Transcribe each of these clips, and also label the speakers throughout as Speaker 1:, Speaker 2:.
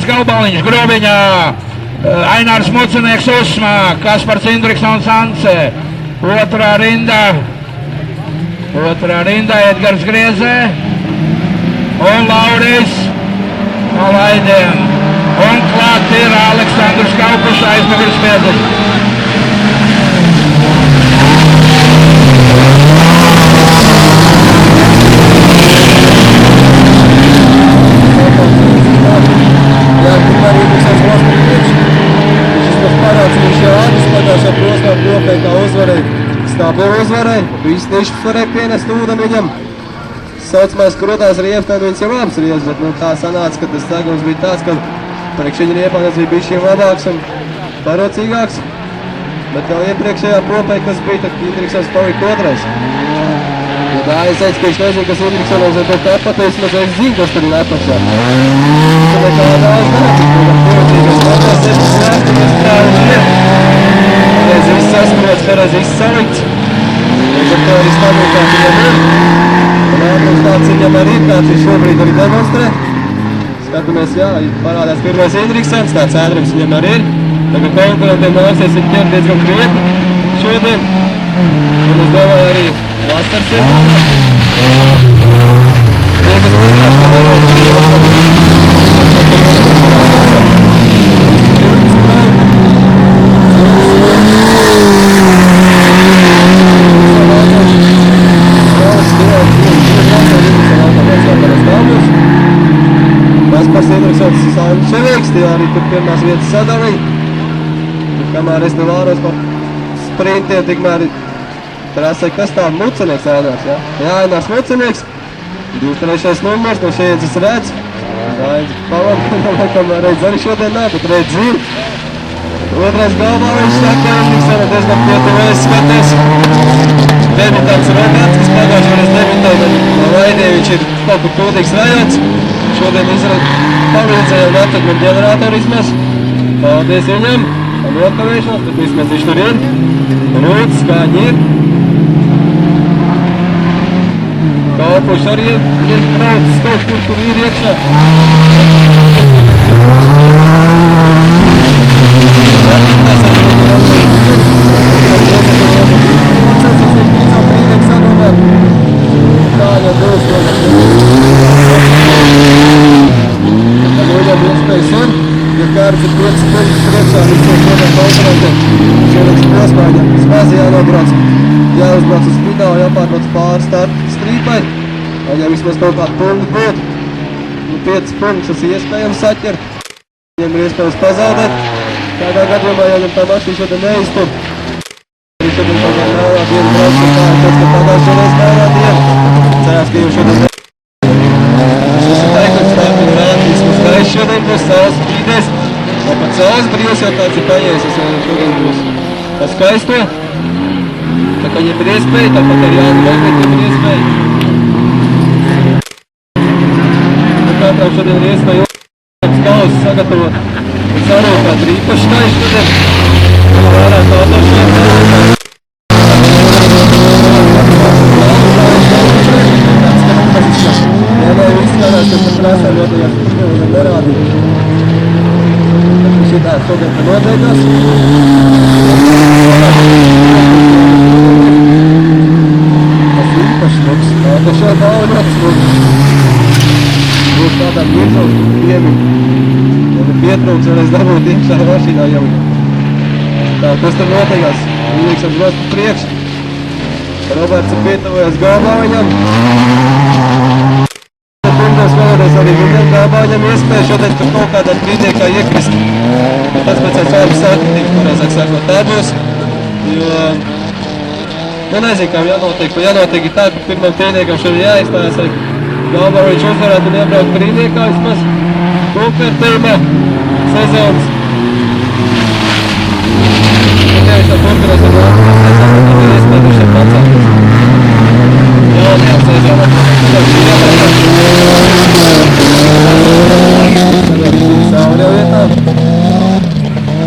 Speaker 1: Galbaliņš, Grobiņā, Ainārs Mucinieks uzsmāk, Kaspars Indriksons Ance, otrā rindā Edgars Griezē un Lauris Alaidiem. Un klāt ir Aleksandrs Kaupus aizmugurs pēdējs.
Speaker 2: Stabili uzvarēja, visi nišas varēja pienest ūdeni viņam. Saucamais krotās riebs, tad viņš jau labs riebs, bet tā sanāca, ka tas segums bija tāds, ka priekš viņa riepānas bija bišķiem labāks un parocīgāks. Bet jau iepriekšējā propē, kas bija, tad Indriksons palika otrais. Ja tā aizsēc, ka viņš nezina, kas Indriksonam zem to tāpatīs, bet es zinu, kas tur ir apakšā. Tā nekā daudz neatīt, viņam parocīgās labās, es vēstumies strāvis riep. Reiz viss sasprots, reiz viss salikts. Līdz ar to arī stabilitāte viņam ir. Un ātrums tāds viņam arī ir, kāds viņš šobrīd arī demonstrē. Skatāmies, jā, parādās pirmais Indriksons, tāds ātrums viņam arī ir. Tagad konkurentiem nāksies viņu ķert diezgan krietni šodien. Un es domāju arī Lastars ir. Tie, kas uzrāš, ka nevar Kaspars Indriksons Ševieks, tie arī tur pirmās vietas sadalīja. Kamēr es nevāros par sprintiem, tikmēr prasēja, kas tā Mucinieks Ainārs, jā? Jā, Ainārs Mucinieks, 23. numurs, no šeit es redzu. Reiz pavadu, kamēr reiz arī šodien nē, bet reiz zinu. Otrais galvā viņš saka, Indriksona diezgan pietuvēs skaties. Debitants Roberts, kas pagājušajā debitēja no Laidē, viņš ir kaut kur kūtīgs rajons. Šodien palīdzēja un atvad man ģeneratoru izmēs. Paldies viņam, ar nokavēšanos, bet vismaz viņš tur ir. Rūts, kāņi ir. Kaupuši arī ir braucis kaut kur ir iekšā. Kāds ir 5 punktus priekšā visiem šodien konkurentiem. Šodien posmā viņam smazi jānobrauc, jāuzbrauc uz finālu, jāpārbrauc pāri starta strīpai. Viņam vismaz kaut kādu punktu būt. 5 punktus tas iespējams saķert. Viņam ir iespējams pazaudēt. Kādā gadījumā, ja viņam tā mašīna šodien neiztur. Arī šodien kaut kā mēlā dienu brauc, ka tā ir tāds, ka pagājušajā reiz mēlā dienu. Cerās, ka jau šodien šis ir teikums, tā ir rādījis mums gaiši šodien būs saules brīdēs. Vai pat saules brīvs jau tāds ir paņēs, es jau šodien būs tā skaisto. Tā kā viņam ir iespēja, tāpat arī Jāni Logbētiem ir iespēja. Tā katram šodien ir iespēja kausu sagatavot un sarūkāt arī īpaši skaiši šodien. Vērā tādošiem sarūkāt. Izskatās, ka tas prasā noteikās pušķēliem nerādīt. Šitā šodien te noteikās. Tas īpaši smuks. Tas šeit nav ļoti smuks. Būs tādā pietrūks piemiņu. Ja ne pietrūks, varēs dabūt iekšā mašīnā jau. Tā, kas tur noteikās? Indriksons brauc pa priekšu. Roberts ir pietuvojās galvā viņam. Vēlreiz arī viņam galvā viņam iespēja šodien tur kaut kādā brīdniekā iekrist. Tas pēc savas sakritības, pareizāk sakot, tā būs. Jo, nezinu, kā jānotiek, jo jānotiek ir tā, ka pirmam brīdniekam šodien jāizstājās, lai galvā viņš uzvarētu un iebraukt brīdniekā vismaz konkurentībā sezonas. Ja viņš tā turpinās ar nākamās sezonas, tad ir iespēja šeit pacēties. Jaunajā sezonā. Sauri jau vietā.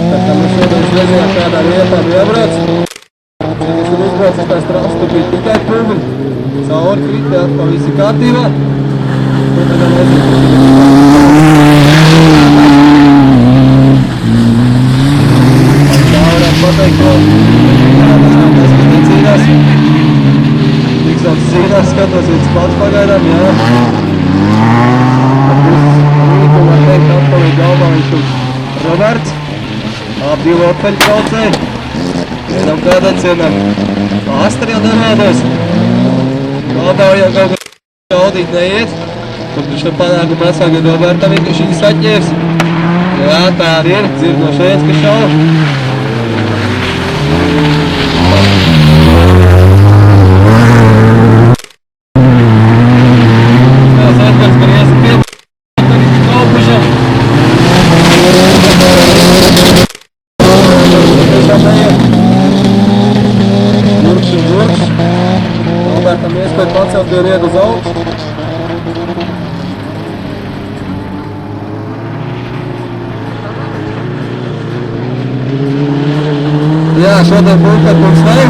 Speaker 2: Tā kā mēs šodien nezinām, kādā vietā jābrauc. Kad es ir uzbraucis tās trāsas, tur bija tikai pulvi. Sauri kriti, atkal visi kārtībā. Un tagad nezinu, Viņš un Roberts. Abi lopeļi traucēja. Vienam kādam cienam. Astri jau darādos. Labā jau kaut kā šaudīt neiet. Tad šo panākumu atsāka Robertam, viņš viņu saķērs. Jā, tādi ir. Dzird no šeit, ka šauž. Robertam iespēja pacelt jau ried uz augšu. Jā, šodien būtēt mums nav.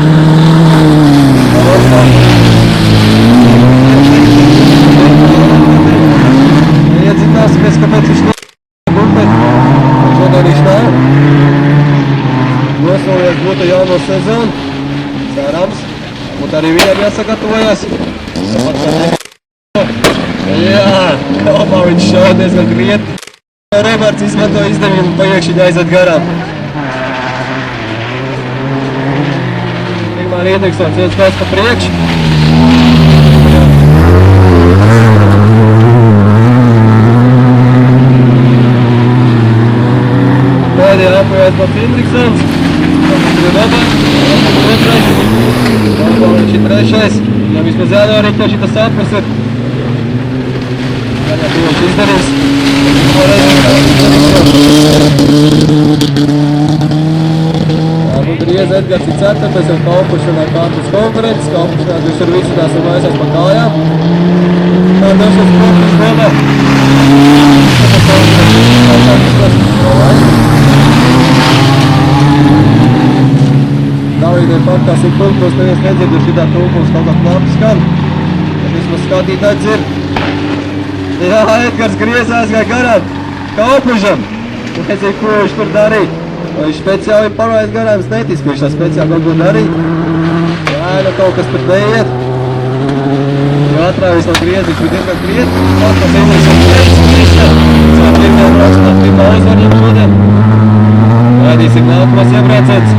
Speaker 2: Iedzināsimies, kāpēc viņš būtēt. Šodien viņš nav. Nosolies būtu jauno sezonu. Cerams. Un arī viņam jāsagatavojas. Jā, kopā viņš šauj diezgan krietni. Roberts izmanto izdevību un paiekšiņu aiziet garām. Tikmēr Iedriksons viens pēc pa priekš. Pēdējā apējās pats Iedriksons. Tāpēc ir Roberts. Viņš ir trešais. Ja vismaz jānorīt, ja šitas atpers ir. Jā, viņš izdarīs. Griez Edgars ir ceturtais, jau kalpušanā kārtas konferences. Kalpušanā jūs ar visu tās ir maisās pa kājām. Tā došas punktus godā. Davīdiem faktās ir punktos, neviens nedzird, jo šitā tulpums kaut kā knapi skan. Vismaz skatītāji dzird. Jā, Edgars griez aizgāja garām. Kalpušam. Nezinu, ko viņš tur darīja. Viņš speciāli parājas garām, es neticu, ka viņš tā speciāli kaut ko darīja. Jā, nu kaut kas tur neiet. Jo atrāvis no griezi, viņš bija diezgan krietni. Tas Iedriks un Iedriks. Sāk pirmajā braucinā, pirmā uzvarņiem šodien. Gaidīsim nākamās iebraucēts.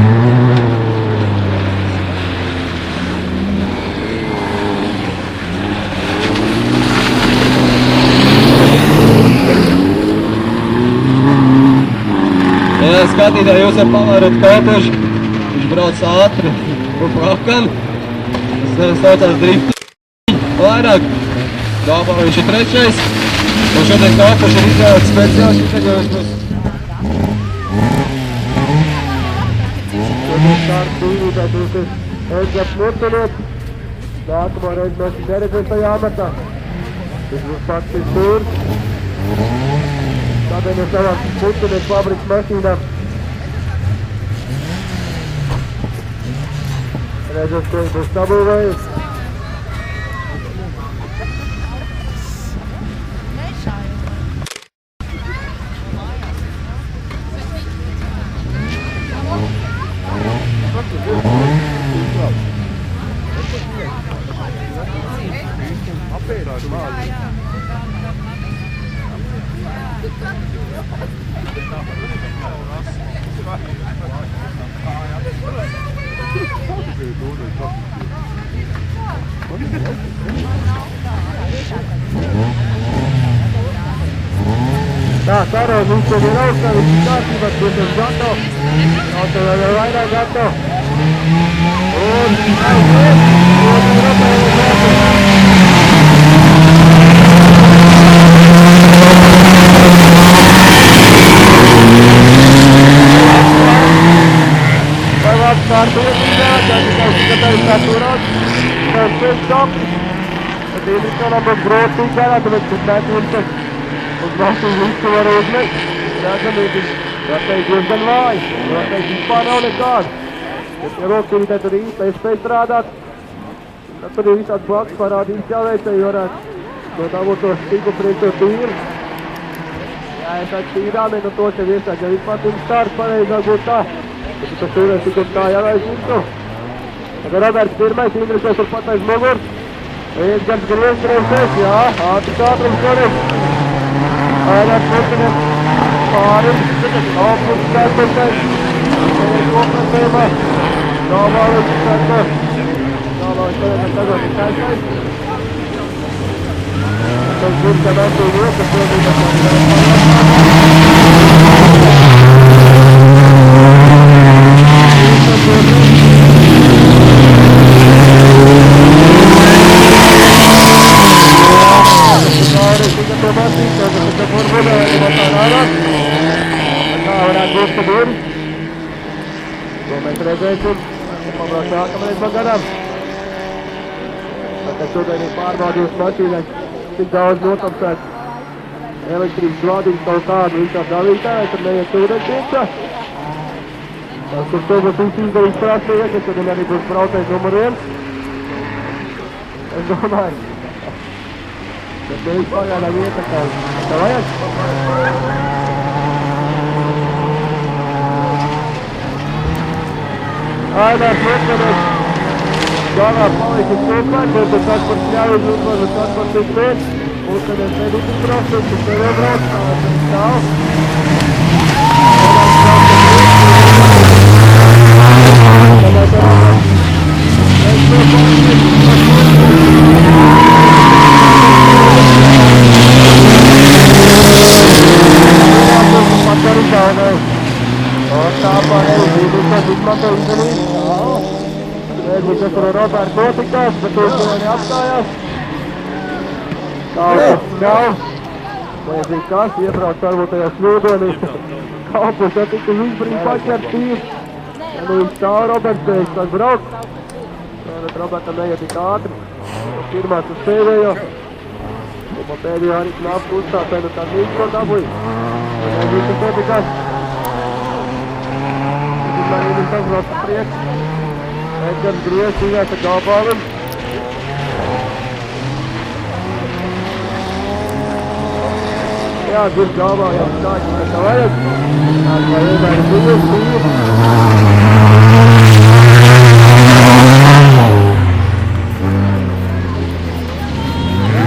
Speaker 2: Jā, skatītāji, jūs varat pavērot kalpuši. Viņš brauc ātri un prakan. Tas saucās drifti. Vairāk. Galvā viņš ir trešais. Un šodien kalpuši ir izvēlēts speciāli šitaļos mums. Šodien kārt brīvītāt jūs ir Edgars Murtuniet. Nākamā reiz mēs neredzēs tajā amatā. Viņš būs pats ir stūrs. Tādēļ mēs savās Murtuniet fabrikas mašīnām. Redzot, ko viņš būs sabūvējis. Tā, Saro, mums jau ir augstā, viņš ir kārtībā, mēs esam gatavi. Nav tev vēl vairāk gatavi. Un aiziet, un rotējam gatavi. Vai vārds kārtu ietināt, ja tikai skatājis kā turāt, tev pēc kapis. Tad Iedriksonam būs grūti garā, tāpēc, ka tētījums uz mašīnu visu var uzmest. Redzamība var teikt diezgan vāji. Var teikt vispār nav nekāda. Ja tie roktīrītē tur īsti nespēj strādāt, tad tur ir visādi blakus parādības jāveic, ja varētu to dabūt to stīgu priekš to tīru. Jā, es tāds tīrāmien no to, ka viesāk, ja vispār tur stārs pareizāk būtu tā. Tad tas turēs tikai tā jāveic visu. Tagad Roberts pirmais, Iedriksons turpat aiz mugurs. Edgars griez trešais, jā, ātris ātrums šodien. Aidāt Murtuniet pāri, kalpus ceturtais, kopratēmā, Gāvālis ceturtais, Gāvālis ceturtais. Tas būs, ka mēs to vietas šodien mēs redzēsim, pabrauc nākamreiz gadām. Tad šodien ir pārbaudījums mašīnai, cik daudz notapsēts elektrības vadības kaut kādu visā dalītāju, tad neiet ūdens iekšā. Tas, kur to būs izdarījis prasīja, ka tad arī būs braucējs numur 1. Es domāju, bet nevis pagaidām ietekā. Tā vajag? Ainās notverēs, galvā palika stūpēs, un tas par šļauju uzvaru, tas par tik pēc, un tad es nedītu braucot, un tev jau brauc, tā stāv. Kas tur Roberts notikās, bet tur viņi apstājās. Kalpus ļauj. Nezinu kas, iebrauc varbūt tajā slūdonī. Kalpus netika izbrīd paķert tīri. Ja nu viņš stāv Roberts, teiks, tas brauc. Bet Robertam neiet tik ātri. Pirmās uz pēdējo. Un pa pēdējo arī knapu uzstāpēja, nu tā viņš to dabūja. Nezinu, kas notikās. Lai viņš aizbrauc uz priekšu. Edgars griez cīnās ar Gāvālim. Jā, dzird Gāvāli jau stāķi, kā tā vajag. Tā kā vienmēr dzīves, dzīves.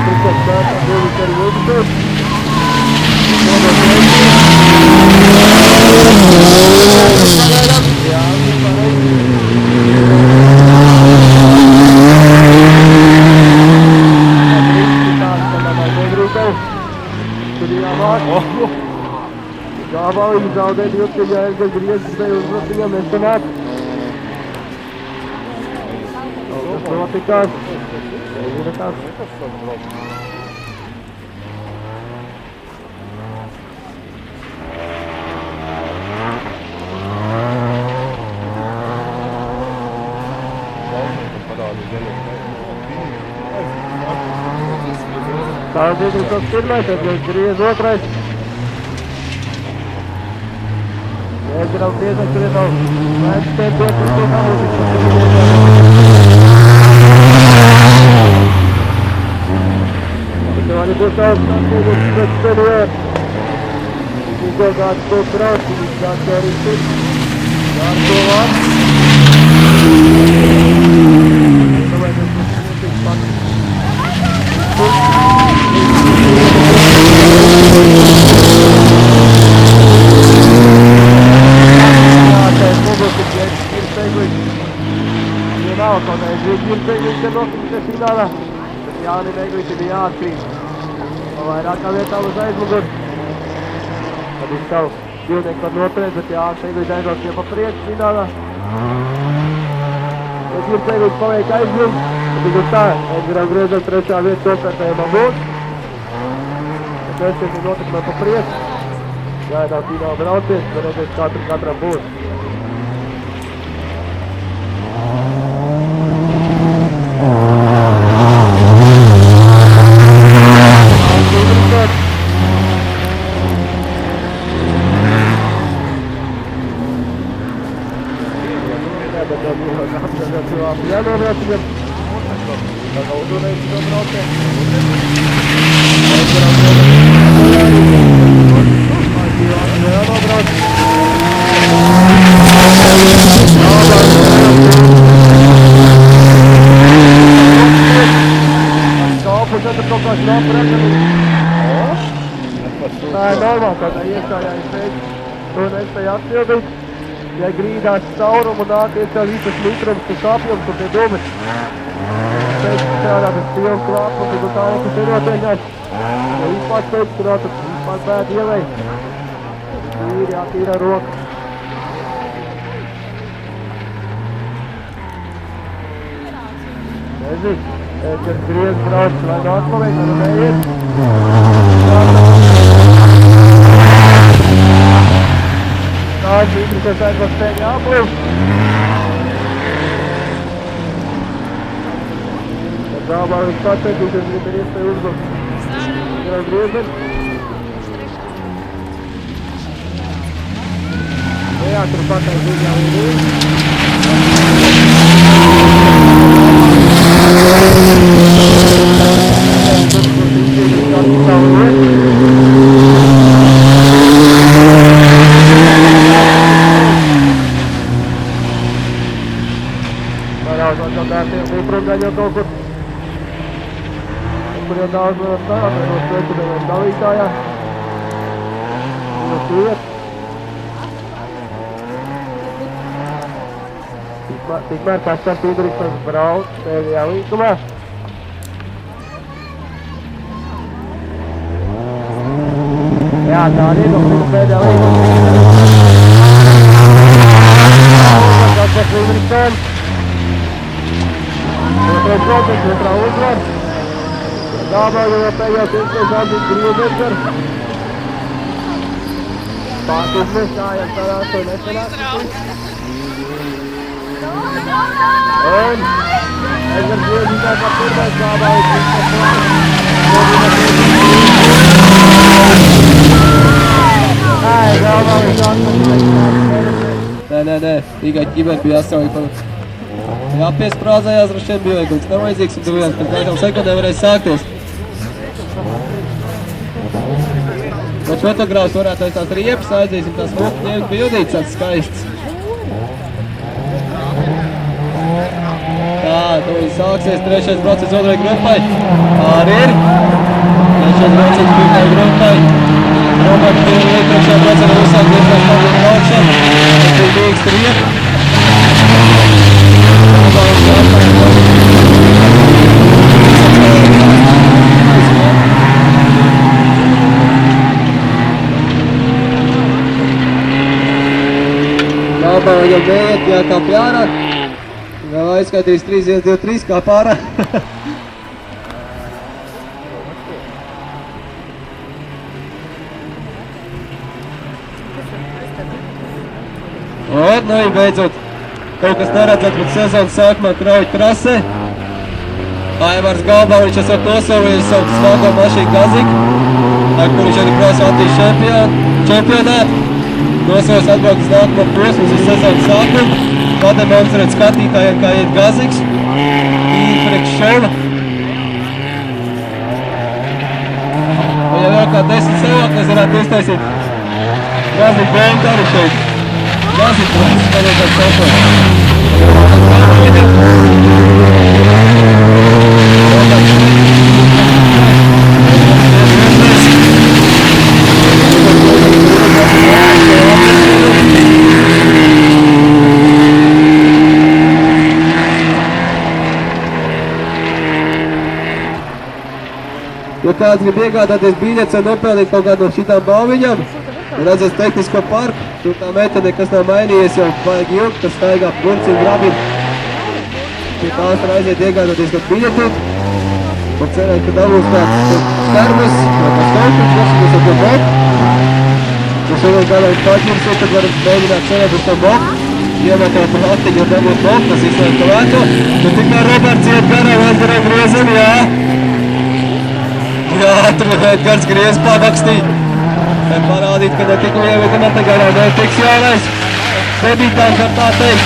Speaker 2: Tikai stātā dzīves arī vīdusēs. Gāvālim zaudē divceļā, Edgars griez, gribēja uzbraukt viņam nesanāk. Tas notikās. Nezinās. Tālāk ir tas pirmais, Edgars griez otrais. Edgars griezās, tur ir nav. Mēs te dotu to nav. Tev arī būs augstāk, pēc pēdējā. Viņš jau kāds to brauc, viņš kāds to arī sit. Kāds to var. Domāju, tas būs tik pats. Jāni Neglīti bija jāatkrīt. Vairākā vietā uz aizmuguri. Tad viņš savu dzīvnieku var noturēt, bet Jānis Neglīti aizbrauc jau pa priekšu finālā. Edgars Neglīti paliek aizmuguri. Tad viņš tā, Edgaram griezot trešā vieta tokārtējumā būs. Tad mēs tiek notikumā pa priekšu. Gaidām fināla braucies, bet redzēs katram būs. Tā ir normāli, ka iekājājas šeit, to nespēja atpildīt. Ja grīdās caurumu nāk iekā visas mitrums, kas apjums un pie dumas. Pēc strādāt uz pilnu klāpu, un tā nekas ieroteņās. Ja vispār pēc strādāt, tad vispār bēd ievei. Tīri jātīra roka. Nezinu, kad griez brauc, vai nāk paveikt, vai neiet. Tās mitri, kas aizvās spēļ jāplūst. Dāvā viņš pateikt, ka grib ir iespēja uzbraukt. Grib griezēt. Jā, tur pateikt, viņā ir. Jau kaut kur jau daudz vēl stāv, no sveicinājumu dalītājā. Viņas iet. Tikmēr kāds ar Pīdriksons brauc pēdējā līkumā. Jā, tā arī no pēdējā līkumā. Kāds ar Pīdriksons. Otrā uzvar. Dāvā jau pējās iespējas atbīt griezēt ar. Pārtis nestājam sarās un nesanās. Un aizvar griezītājs ar pirmais dāvā uz Nē, tikai ķibēt bija jāstrauj palikt. Jāpiesprāzējās, ar šiem bija kaut kas nevajadzīgs, un tuvējās pēc kādām sekundēm varēs sākties. Pēc fotogrāfs varētu aiz tās riepas aizdīsim, tās smuku ņemt bildītes tāds skaists. Tā, tu sāksies trešais process otrai grupai. Arī ir. Trešais process pirmai grupai. Roberts bija trešajā procesā uzsāk diezgan paldies braukšana. Tas bija bīgst riepa. Labā jau dēļ, jākāp jārā. Vēl aizskaitīs 3, 1, 2, 3, kā pārā. Un, nu, beidzot. Kaut kas neredzēt, bet sezonas sākumā krauj trasē. Aivars Galbaviņš esot nosauvies savu svago mašīnu Gaziku, ar kur viņš arī krāsu Latvijas čempionātu. Nosauvies atbraukt uz nākamo posmu uz sezonas sākumu, pademonstrēt skatītājiem, kā iet Gaziks. Priekš šova. Un ja vēl kā 10 cilvēku varētu iztaisīt Gaziku bombu arī šeit. Gaziku bombu, skaties ar sopot. Ja kāds grib iegādāties biļetes un nopelnīt kaut kādu no šitām balviņām, un redzēs tehnisko parku, tur tā metode, kas nav mainījies jau vajag ilgi, tas staigā burci un grabin. Pie tās var aiziet iegādāties kaut biļetīt, un cerēt, ka dabūs kāds skarmas, vai kāds kaušums, kas ar to boku. Ja šodien kādām paģirsiet, tad var mēģināt cerēt uz to boku, iemetēt pa latiņu un dabūt boku, tas izslēgt to vēto. Un tikmēr Roberts iet garām, aizdarām griezim, jā. Jā, tur Edgars griez pavakstī. Lai parādīt, ka ne tik liela, ka ne garā netiks jaunais. Debitants var tā teikt.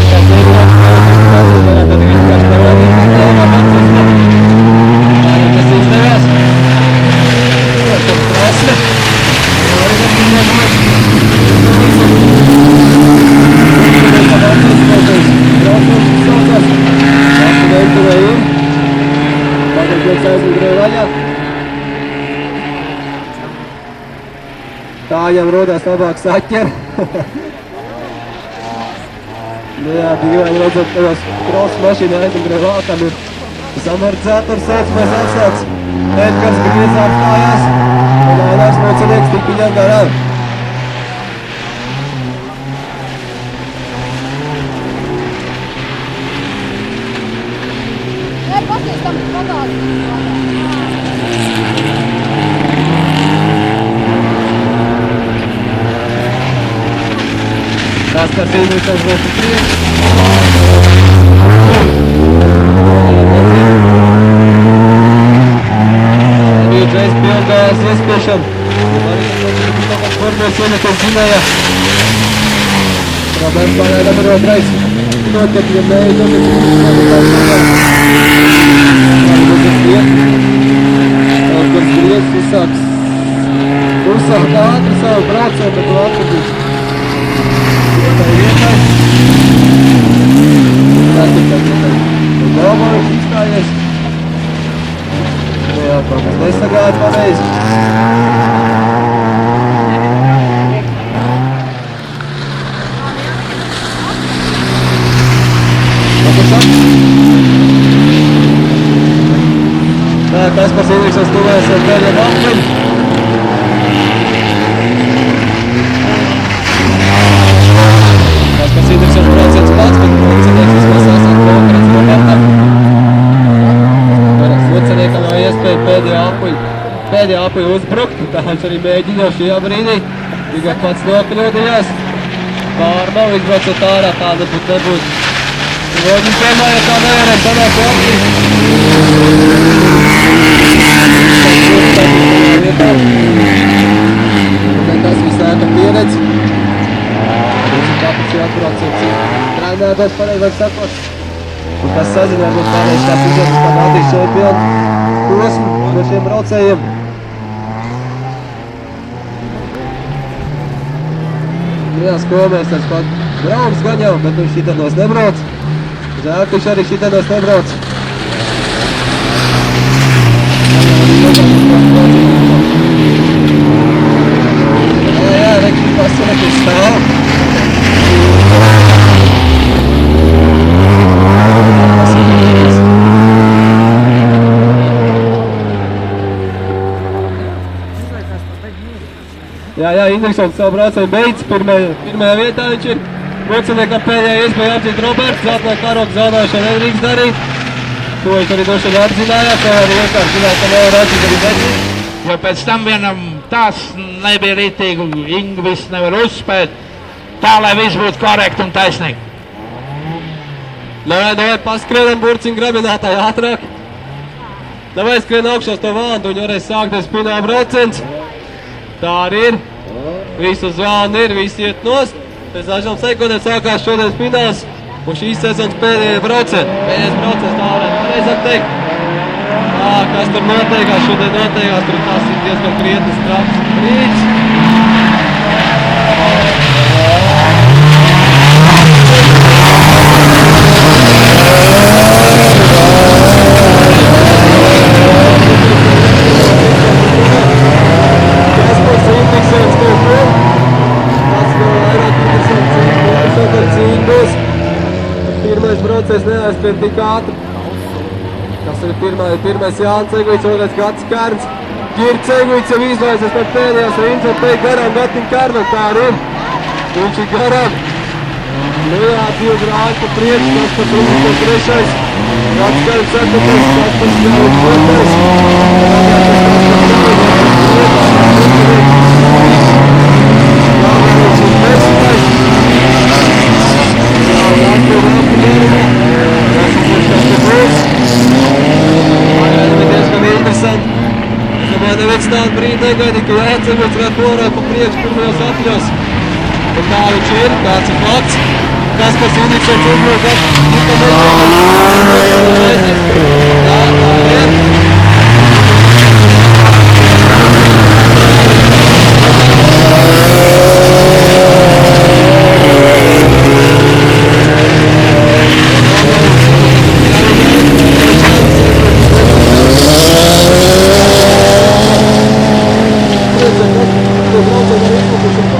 Speaker 2: Tas debitants varētu arī Edgars parādīt, ka jaunā pats izdev. Tas izdevās. Tas prasme. Tā viņam rodās labāk saķer. Nu jā, dīvaini redzot, ka tās kross mašīna aizmugurē valkam ir amortizators saucamais atslēgts. Edgars griezās kājās un Ainars Mocenieks tik viņam garām.
Speaker 3: Pasties tam patāk.
Speaker 2: Tas, kas īņušās būs uz priekšu. Rīdžais pilgājās iespiešam. Arī kaut kāds formos ieneties zinājā. Problēmas pārējām ir otrais. Notekļiem nevis notekļiem. Uzsākt ātri savu braucienu, bet tu atradīs. Tā ir vietai. Un Galvāris izstājies. Jā, kaut kas nesagāja pareizi. Tā, Kaspars Indriksons tuvēs ar pēdējiem apļiem. Kaspars Indriksons brauciens pats, bet Mocenieks vismaz sasāk konkurence no kartām. Moceniekam jau iespēja pēdējā apuļu uzbrukt, tā viņš arī mēģina šajā brīdī. Tikai pats nokļūdījās. Pārbaud, izbraucot ārā, tā nebūtu. Viņam piemēra, kā nevarēja sanākt apļi. Tas visāka pieredze. Tāpēc jāatbrauc trenētos pareizāk sakot. Un kas sazina varbūt pārējais tās izredzes, kā rādīs čempionu posmu no šiem braucējiem. Jā, skolmēstars pat draugs gan jau, bet viņš šitanos nebrauc. Žēl, ka viņš arī šitanos nebrauc. Jā, rekši pasaka, stāv. Jā, Indriksons savu braucienu beidz. Pirmajā vietā viņš ir. Moceniekam pēdējā iespēja apdzīt Roberts. Zeltnē karogu zaudēšanu nedrīkst darīt. To viņš arī droši vien apzinājās. Vai arī vienkārši zināja, ka nevar atzīt arī bezīt.
Speaker 1: Jo pēc tam vienam tās nebija rītīgi, Ingvis nevar uzspēt. Tā, lai viss būtu korekti un taisnīgi.
Speaker 2: Davai paskrienam burciņu grabinātāju ātrāk. Davai skrien augšā uz to vāndu, viņi varēs sākties pirmā brauciens. Tā arī ir. Viss uz vānu ir, viss iet nost. Pēc dažām sekundēm sākās šodienas fināls un šīs sezonas pēdējais brauciens. Pēdējais brauciens, tā varētu pareizāk teikt. Kas tur noteikās, šodien noteikās, tur tas ir diezgan krietnes traps brīdis. Pirmais braucējs neaizskrien tik ātri. Tas ir pirmais Jānis Eguits, otrais Gatis Kārns. Girts Eguits jau izlaizies par pēdējās rindas un teikt garām Gatim Kārnam, tā arī ir. Viņš ir garām. Nu jā, 2 grādi pa priekšu, tas par trūkumu trešais. Gatis Kārns ceturtais, Kaspars Jānis otrais. Neviens tādu brīdi negaidīja, ka Jāceviets varētu porāt pa priekšu pirmajos apļos. Un tā viņš ir, tāds ir fakts. Kaspars Indriksons uzbrauc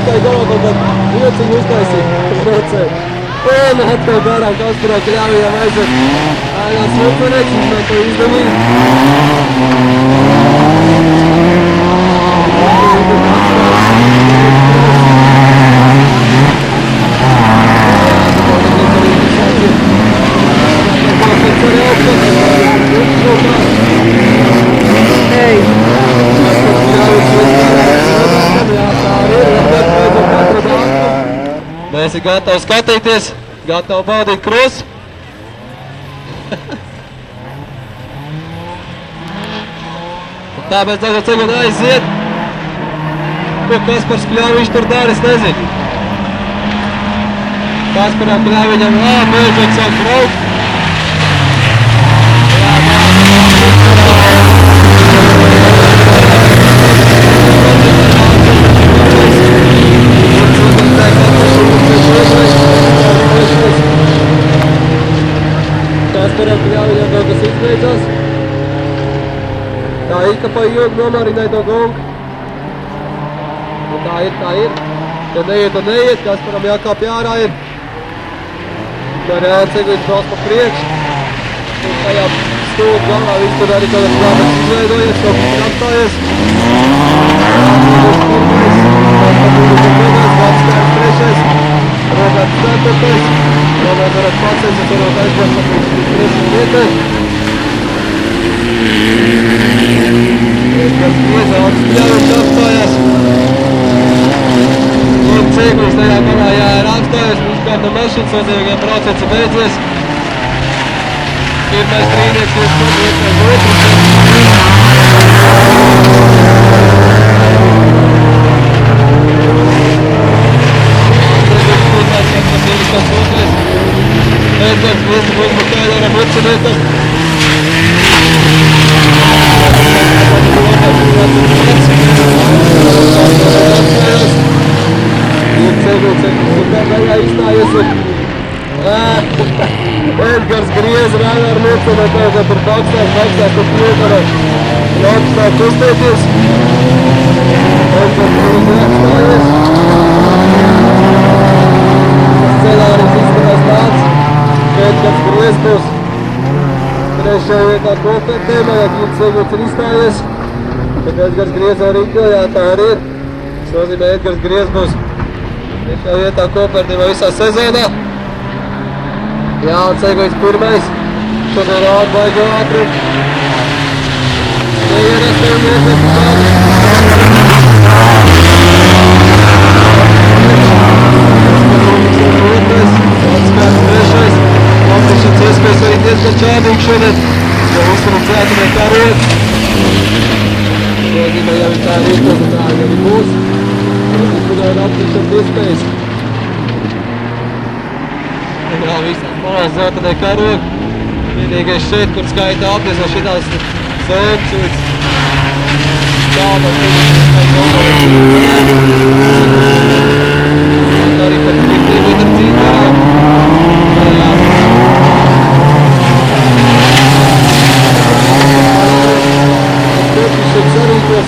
Speaker 2: tikai galvo kaut kādu jociņu uztaisīt. Braucēju. Un atkal garām Kasparā Kļavijam aiziet. Ājās Vilcereks, viņš man to izdevīja. Mēs ir gatavi skatīties, gatavi baudīt krustu. Tāpēc tagad aiziet. Ko Kaspars Kļaviņš tur dara, es nezinu. Kasparam Kļaviņam, beidzot sāk braukt. Kasparam Kļaviņam kaut kas izbeidzās. Tā ir, ka pa ilgi nomarinai to gongu. Un tā ir. Ja neiet, Kasparam jākāpj ārā ir. Tā reāli Ceglīts brauc pa priekš. Un tajā stūra galā viss tur arī kaut kāds plāneks izveidojies, kaut kas ir apstājies. Vārtskājums trešais, Roberts ceturtais. Tomēr varat pacenties, varot aizbraukt pa trešajai vietai. Kas iezaugs Kļaviņš apstājās. Un Ceglīts tajā galā ir apstājies, uzkārt no mašīnas vadīgiem brauciens ir beidzies. Pirmais trīnieks ir otrais otrs. Edgars Kristi būs Makaļaram Ucinietam. Edgars griez rāna ar Mucinu, tagad tur bakstās, kur kļūdara un augstāk kustēties. Edgars griez neapstājies. Scenārijs izskatās tāds, ka Edgars griez būs trešajā vietā konfliktēmā, ja Gīts Ceglīts ir izstājies. Tad Edgars griez arī jā, tā arī ir. Tas nozīmē, Edgars griez būs trešajā vietā konfliktēmā visā sezonā. Jā, un Ceglīts pirmais. Šodien rāda baigi ātri. Neieras tev iesniegt kādu. Atskats trešais. Latviešanas iespējas arī diezgan čādīgi šodien. Jo uzturam cētumē karot. Nozīmē, ja viņš tā ir izpildu, tā arī būs. Uzturam attīšanas iespējas. Jā, visās malās zeltainē karogi. Vienīgais šeit, kur skaita apties no šitās zonas līdz tādam arī pat ķirtību ir cītārā. Kurpišiem sarīkos.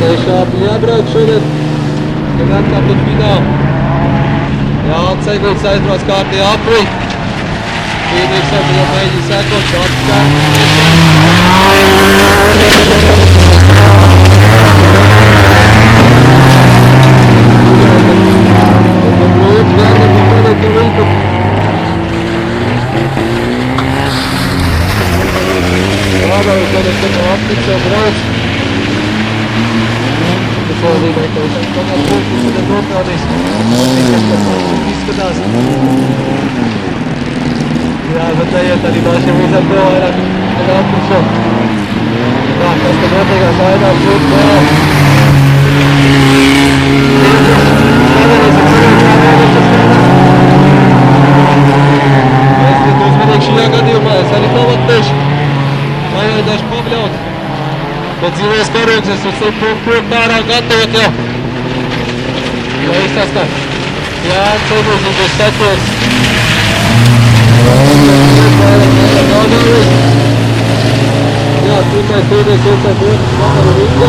Speaker 2: Sešāpi jābrauc šodien, kad atkāpot finālu. Jā, Ceglīts aizbrauc kārtī aprī. Vīnīgs jau mēģina sekot, izskatās. Jā, bet neiet arī mašiem visam to vairāk nekā apkušo. Tā, kas tad notiekās vairāk šūt vēl. Esiet uzmanīgi šajā gadījumā, es arī pavatēšu. Vajadzēšu pabļaut. Bet dzīvēs karogs, es uz to kārā gatavot jau. Lai izstāstāt. Jā, Ceglīts viņš ir setots. Jā, Pirmais strīdnieks iecēt otrs Makaru Vinga.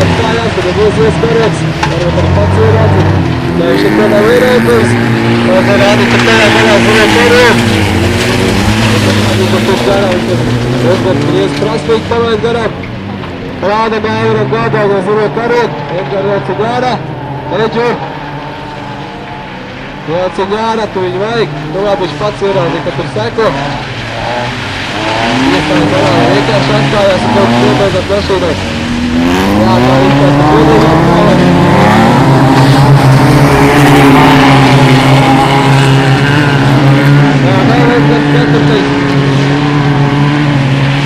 Speaker 2: Atklājās, tad būs ieskarēts, varbūt arī pats ierāci. Lai viņš ir tādā vērētos, tad rādi, ka tādā galā zilo karu. Rādi, ka tu garā, viņš ir Edgars Griez prasmīgi palaid garām. Rāda Gaivaram gādā no zilo karu. Edgars Rociņāra, Edžu. Rociņāra, tu viņu vajag. Nu labi, viņš pats ierādi, ka tur seko. Iestāja galā, vienkārši atklājās un kaut kas iebeidzot mašīnai. Jā, tā viņš pēc tam pilnīgi atklājās. Jā, vēl Edgars ceturtais.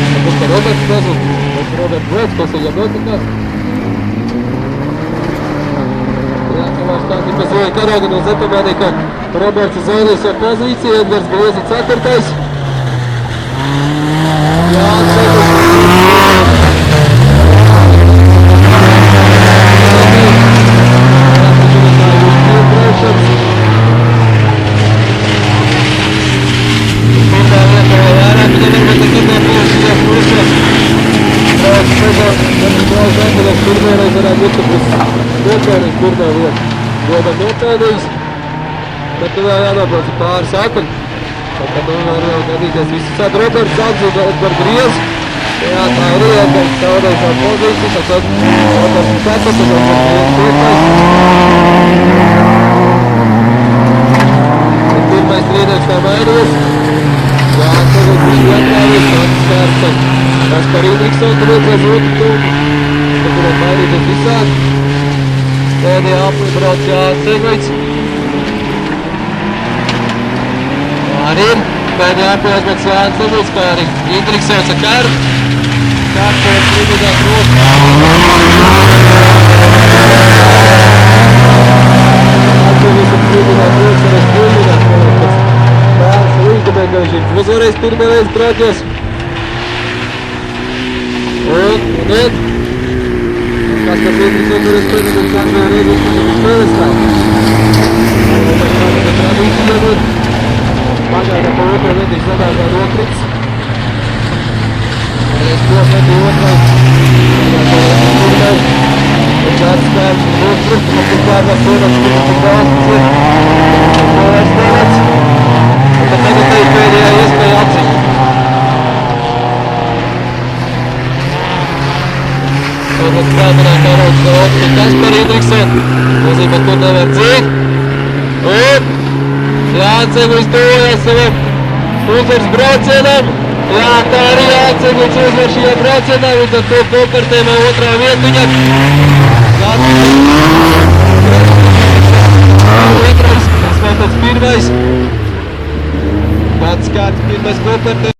Speaker 2: Tāpēc, ka Roberts nezinu, tas ir Roberts Brods, kas viņam notikās. Jā, ka vairs tā tikai zvoja karāga no Zepamanī, ka Roberts zaudēs jau pozīciju, Edgars Griezi ceturtais. Jā, bet tu vēl jānobrauc pāris atpakaļ. Tad nu var jau gadīties visu sād Roberts atzīd Edgars Griez. Jā, tā arī Edgars zaudēja savu pozīciju, tad Roberts ceturtais, Edgars Griez piektais. Tad pirmais strīdnieks nav mainījies. Jā, tagad viņš ir atklājies, tāds skārts. Tas par Indriksonu tur redzēs otru tūku. Tad tur var mainīties visādi. Pēdējā aplibrauc Jānis Segvits. Arī ir pēdējā aplibrauc Jānis Segvits, kā arī Indriksons ar karu. Kārtos Rībīgās rokas. Atsevies ar Rībīgās rokas arī Rībīgās rokas. Pāris līdzdabēk, ka viņš ir uzvarējis pirmajais brauķos. Un. Kas par Indriksonu tur es pēdējā sākumā reizes spēlēs tā. Pagaida pa otro vedi sadāvā rokrits. Reiz tos vedi otrais. Pirmais. Un tāds spēks un otru. Un tur pārvās sodas, kur tur daudz ir. Un vairs nevēc. Un tad tagad te ir pēdējā iespēja atziņa. Tagad prātanā kā rauds no otru Kaspar Indriksonu. Nozīmē, kur nevar dzīt. Un Jānis tuvojas savam uzvaras braucienam. Jā, tā arī Jānis uzvar šajā braucienā, līdz ar to Kopertēmā otrā vieta viņam. Otrais, tas vēl tāds pirmais. Pats kārts pirmais Kopertēmā.